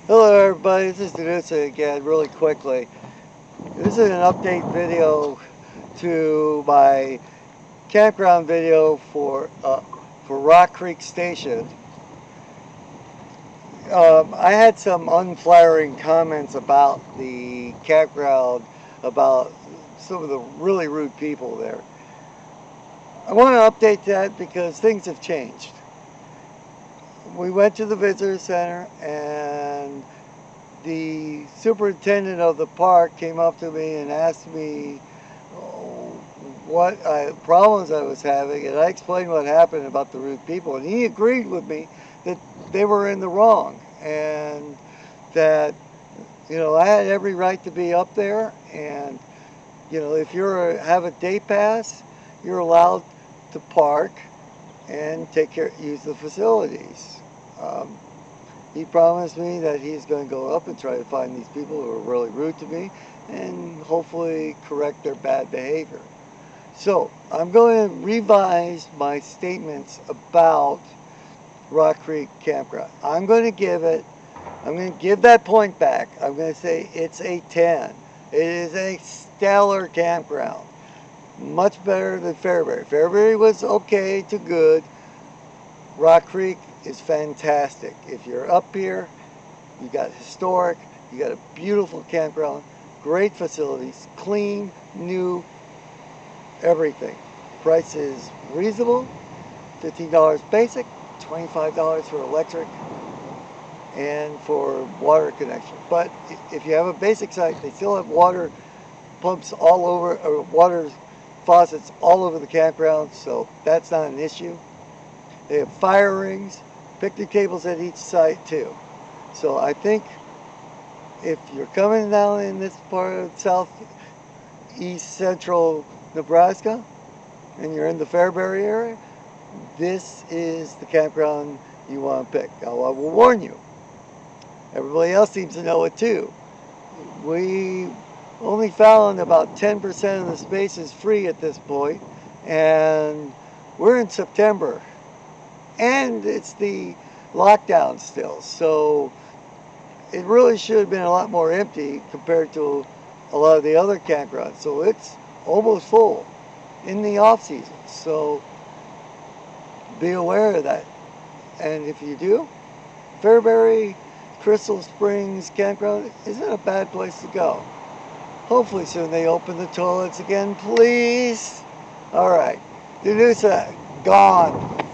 Hello everybody, this is Danusa again, really quickly. This is an update video to my campground video for Rock Creek Station. I had some unflattering comments about the campground, about some of the really rude people there. I want to update that because things have changed. We went to the visitor center and the superintendent of the park came up to me and asked me what problems I was having, and I explained what happened about the rude people, and he agreed with me that they were in the wrong, and that I had every right to be up there, and if have a day pass, you're allowed to park and use the facilities. Um, he promised me that he's going to go up and try to find these people who are really rude to me and hopefully correct their bad behavior. So I'm going to revise my statements about Rock Creek Campground. I'm going to give that point back. I'm going to say it's a 10. It is a stellar campground. Much better than Fairbury. Fairbury was okay to good. Rock Creek is fantastic. If you're up here, you got historic, you got a beautiful campground, great facilities, clean, new, everything. Price is reasonable, $15 basic, $25 for electric and for water connection. But if you have a basic site, they still have water pumps all over, or water faucets all over the campground, so that's not an issue. They have fire rings, picnic tables at each site too. So I think if you're coming down in this part of southeast central Nebraska and you're in the Fairbury area, this is the campground you want to pick. Now I will warn you, everybody else seems to know it too. We only found about 10% of the space is free at this point, and we're in September. And it's the lockdown still, so it really should have been a lot more empty compared to a lot of the other campgrounds. So it's almost full in the off season. So be aware of that. And if you do, Fairbury Crystal Springs Campground isn't a bad place to go. Hopefully soon they open the toilets again, please. All right, Danusa, gone.